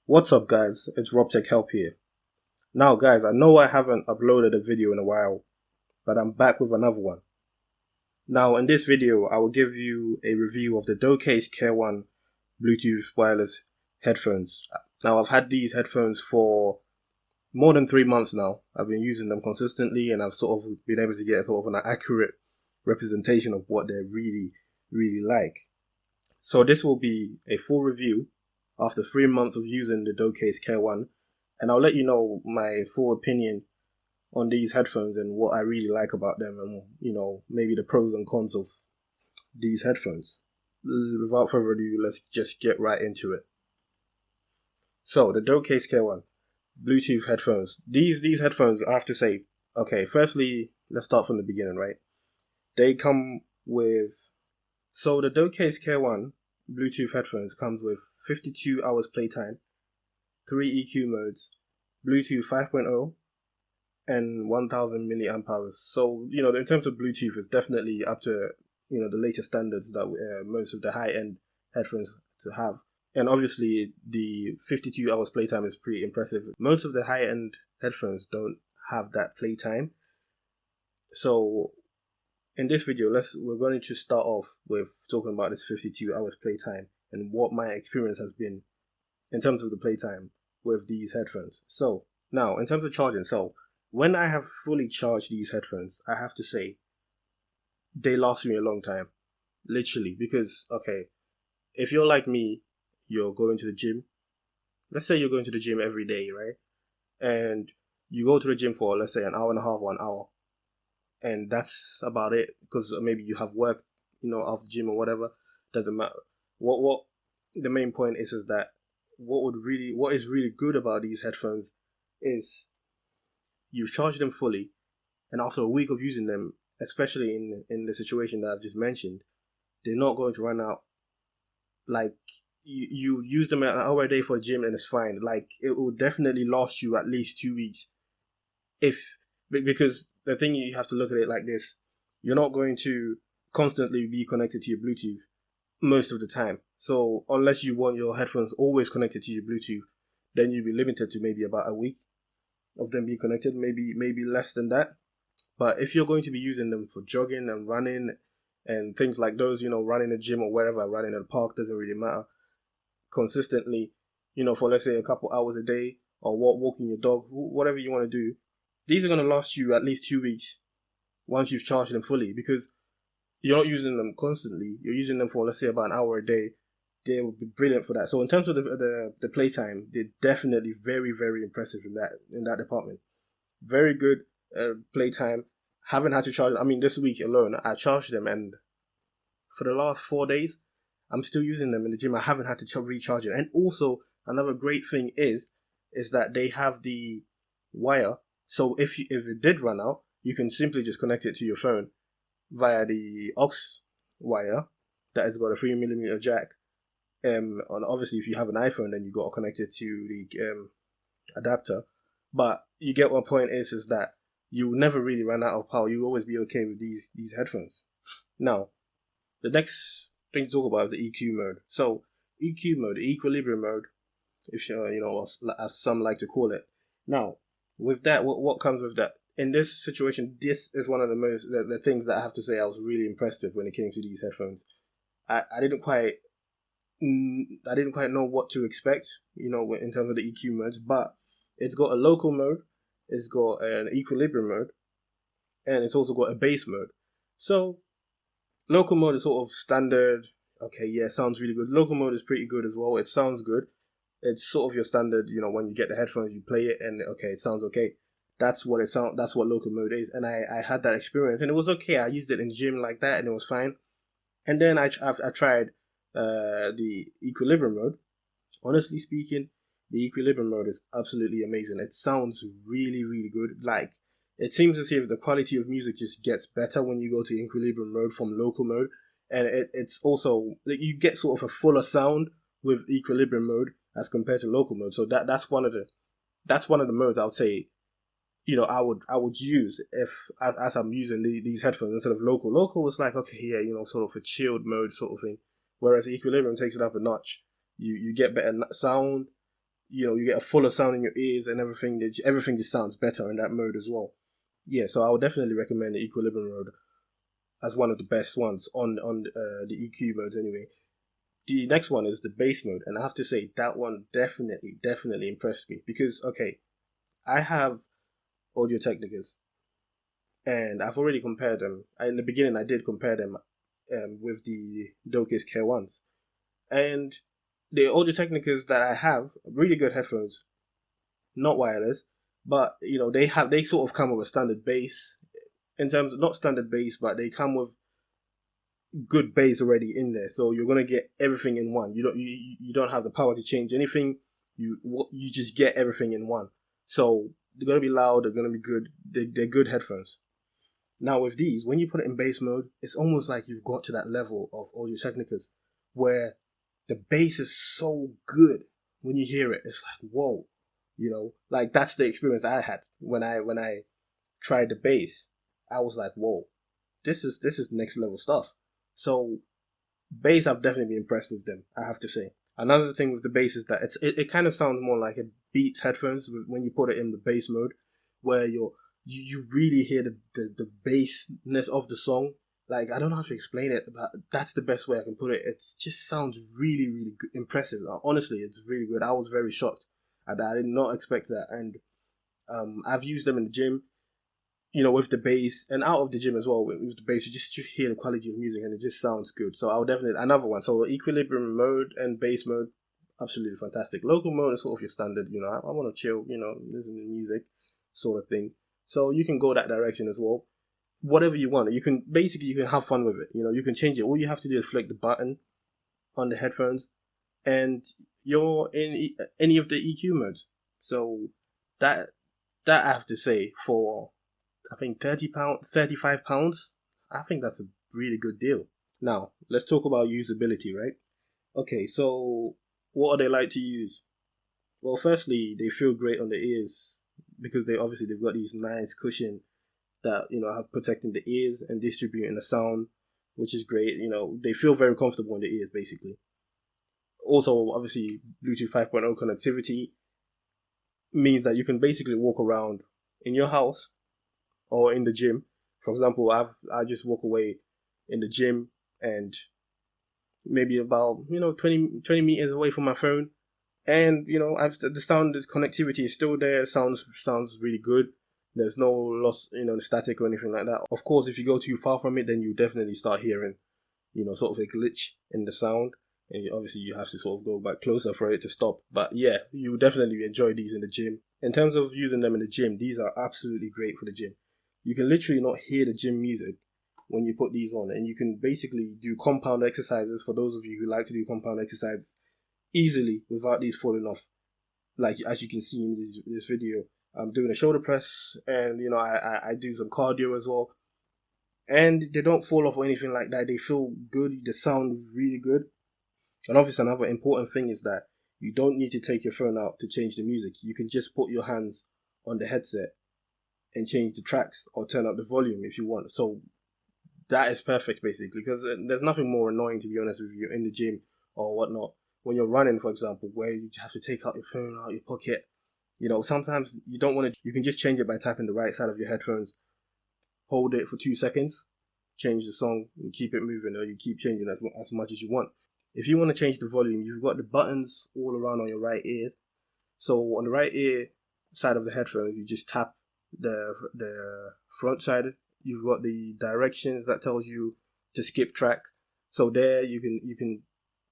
What's up guys, it's RobTech Help here. Now guys, I know I haven't uploaded a video in a while, but I'm back with another one. Now in this video, I will give you a review of the Doqaus Care 1 Bluetooth wireless headphones. Now I've had these headphones for more than 3 months now. I've been using them consistently and I've sort of been able to get sort of an accurate representation of what they're really like. So this will be a full review after 3 months of using the Doqaus Care 1, and I'll let you know my full opinion on these headphones and what I really like about them, and maybe the pros and cons of these headphones. Without further ado, let's just get right into it. So the Doqaus Care 1 Bluetooth headphones. These headphones, I have to say, okay, firstly, let's start from the beginning, right? They come with, so the Doqaus Care 1 Bluetooth headphones comes with 52 hours playtime, 3 EQ modes, Bluetooth 5.0, and 1000 milliamp hours. So, in terms of Bluetooth, it's definitely up to, the latest standards that most of the high-end headphones to have. And obviously, the 52 hours playtime is pretty impressive. Most of the high-end headphones don't have that playtime. So, in this video, we're going to start off with talking about this 52 hours playtime and what my experience has been in terms of the playtime with these headphones. So now, in terms of charging, so when I have fully charged these headphones, I have to say they last me a long time, literally. Because okay, if you're like me, you're going to the gym. Let's say you're going to the gym every day, right? And you go to the gym for, let's say, an hour and a half, 1 hour, and that's about it, because maybe you have work, after the gym or whatever. Doesn't matter. What the main point is that what is really good about these headphones is you've charged them fully, and after a week of using them, especially in the situation that I've just mentioned, they're not going to run out. Like, you use them an hour a day for a gym and it's fine. Like, it will definitely last you at least 2 weeks, because the thing, you have to look at it like this: you're not going to constantly be connected to your Bluetooth most of the time. So unless you want your headphones always connected to your Bluetooth, then you'll be limited to maybe about a week of them being connected, maybe less than that. But if you're going to be using them for jogging and running and things like those, running a gym or wherever, running at a park, doesn't really matter, consistently, for let's say a couple hours a day, or walking your dog, whatever you want to do, these are going to last you at least 2 weeks once you've charged them fully, because you're not using them constantly. You're using them for, let's say, about an hour a day. They will be brilliant for that. So in terms of the playtime, they're definitely very impressive in that department. Very good playtime. Haven't had to charge. I mean, this week alone, I charged them, and for the last 4 days, I'm still using them in the gym. I haven't had to recharge it. And also, another great thing is that they have the wire. So if it did run out, you can simply just connect it to your phone via the aux wire that has got a 3mm jack. And obviously, if you have an iPhone, then you got to connect it to the adapter. But you get what point is that you will never really run out of power. You'll always be okay with these headphones. Now, the next thing to talk about is the EQ mode. So EQ mode, the equilibrium mode, if as some like to call it. Now, with that, what comes with that? In this situation, this is one of the things that I have to say I was really impressed with when it came to these headphones. I didn't quite know what to expect, in terms of the EQ modes, but it's got a local mode, it's got an equilibrium mode, and it's also got a bass mode. So local mode is sort of standard. Okay, yeah, sounds really good. Local mode is pretty good as well. It sounds good. It's sort of your standard, when you get the headphones, you play it, and okay, it sounds okay. That's what local mode is. And I had that experience, and it was okay. I used it in the gym like that, and it was fine. And then I tried the equilibrium mode. Honestly speaking, the equilibrium mode is absolutely amazing. It sounds really good. Like, it seems as if the quality of music just gets better when you go to equilibrium mode from local mode. And it's also, like, you get sort of a fuller sound with equilibrium mode as compared to local mode. So that's one of the modes I would say, I would use if as I'm using these headphones instead of local. Local was like, okay, yeah, sort of a chilled mode sort of thing. Whereas equilibrium takes it up a notch. You get better sound. you get a fuller sound in your ears and everything. Everything just sounds better in that mode as well. Yeah, so I would definitely recommend the equilibrium mode as one of the best ones on the EQ modes anyway. The next one is the bass mode, and I have to say that one definitely impressed me because, okay, I have Audio Technicas, and I've already compared them. In the beginning, I did compare them with the Doqaus Care ones, and the Audio Technicas that I have, really good headphones, not wireless, but they sort of come with a standard bass in terms of not standard bass, but they come with good bass already in there, so you're gonna get everything in one. You don't have the power to change anything. You just get everything in one. So they're gonna be loud. They're gonna be good. They're good headphones. Now with these, when you put it in bass mode, it's almost like you've got to that level of Audio Technicas where the bass is so good when you hear it. It's like, whoa, like that's the experience I had when I tried the bass. I was like, whoa, this is next level stuff. So bass, I've definitely been impressed with them, I have to say. Another thing with the bass is that it kind of sounds more like a Beats headphones when you put it in the bass mode, where you really hear the bassness of the song. Like, I don't know how to explain it, but that's the best way I can put it. It just sounds really, really good, impressive. Honestly, it's really good. I was very shocked at that. I did not expect that. And I've used them in the gym, with the bass, and out of the gym as well. With the bass, you just hear the quality of music, and it just sounds good. So I'll definitely, another one. So equilibrium mode and bass mode, absolutely fantastic. Local mode is sort of your standard. I want to chill, listen to music, sort of thing. So you can go that direction as well. Whatever you want, you can have fun with it. You can change it. All you have to do is flick the button on the headphones, and you're in any of the EQ modes. So that I have to say, for I think £35, I think that's a really good deal. Now, let's talk about usability, right? Okay, so what are they like to use? Well, firstly, they feel great on the ears because they've got these nice cushion that, are protecting the ears and distributing the sound, which is great. They feel very comfortable in the ears, basically. Also, obviously, Bluetooth 5.0 connectivity means that you can basically walk around in your house or in the gym. For example, I just walk away in the gym and maybe about 20 meters away from my phone, and the sound, the connectivity is still there. It sounds really good. There's no loss, static or anything like that. Of course, if you go too far from it, then you definitely start hearing sort of a glitch in the sound, and obviously you have to sort of go back closer for it to stop. But yeah, you definitely enjoy these in the gym. In terms of using them in the gym, these are absolutely great for the gym. You can literally not hear the gym music when you put these on, and you can basically do compound exercises for those of you who like to do compound exercises easily without these falling off. Like, as you can see in this video, I'm doing a shoulder press, and I do some cardio as well, and they don't fall off or anything like that. They feel good. They sound really good. And obviously, another important thing is that you don't need to take your phone out to change the music. You can just put your hands on the headset and change the tracks or turn up the volume if you want. So that is perfect, basically, because there's nothing more annoying, to be honest with you, in the gym or whatnot. When you're running, for example, where you have to take out your phone out your pocket, sometimes you don't want to. You can just change it by tapping the right side of your headphones, hold it for 2 seconds, change the song, and keep it moving, or you keep changing as much as you want. If you want to change the volume, you've got the buttons all around on your right ear. So on the right ear side of the headphones, you just tap the front side. You've got the directions that tells you to skip track. So there you can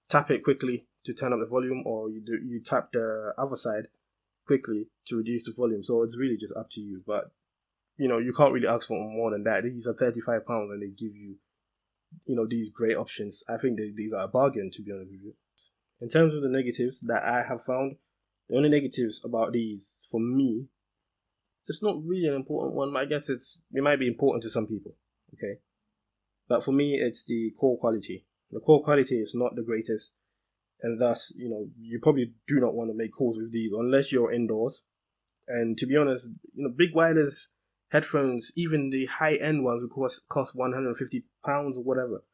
tap it quickly to turn up the volume, or you tap the other side quickly to reduce the volume. So it's really just up to you. But you can't really ask for more than that. These are £35 and they give you these great options. I think these are a bargain, to be honest with you. In terms of the negatives that I have found, the only negatives about these for me, it's not really an important one, but I guess it might be important to some people, okay? But for me, it's the call quality. The call quality is not the greatest, and thus, you probably do not want to make calls with these unless you're indoors. And to be honest, big wireless headphones, even the high-end ones, cost £150 or whatever,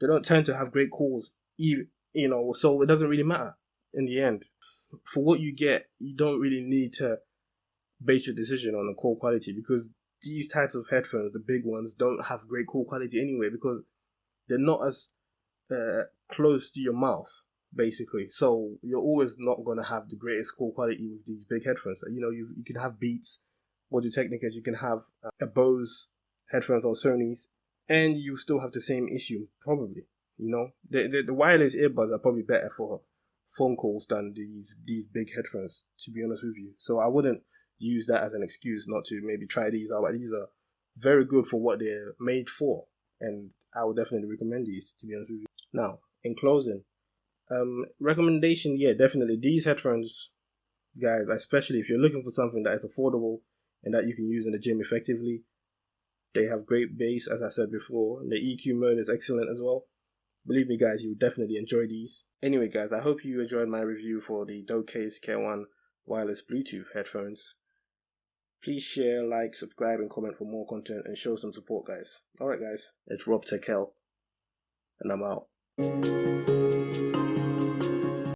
they don't tend to have great calls, so it doesn't really matter in the end. for what you get, you don't really need to base your decision on the call quality, because these types of headphones, the big ones, don't have great call quality anyway, because they're not as close to your mouth, basically. So you're always not going to have the greatest call quality with these big headphones. You know, you can have Beats, Audio Technicas, you can have a Bose headphones or Sony's, and you still have the same issue, probably. You know, the wireless earbuds are probably better for phone calls than these big headphones, to be honest with you. So I wouldn't use that as an excuse not to maybe try these out. But these are very good for what they're made for, and I would definitely recommend these, to be honest with you. Now, in closing, recommendation, yeah, definitely these headphones, guys, especially if you're looking for something that is affordable and that you can use in the gym effectively. They have great bass, as I said before. The EQ mode is excellent as well. Believe me, guys, you will definitely enjoy these. Anyway, guys, I hope you enjoyed my review for the Doqaus Care 1 wireless Bluetooth headphones. Please share, like, subscribe, and comment for more content, and show some support, guys. Alright, guys, it's Rob Tekel, and I'm out.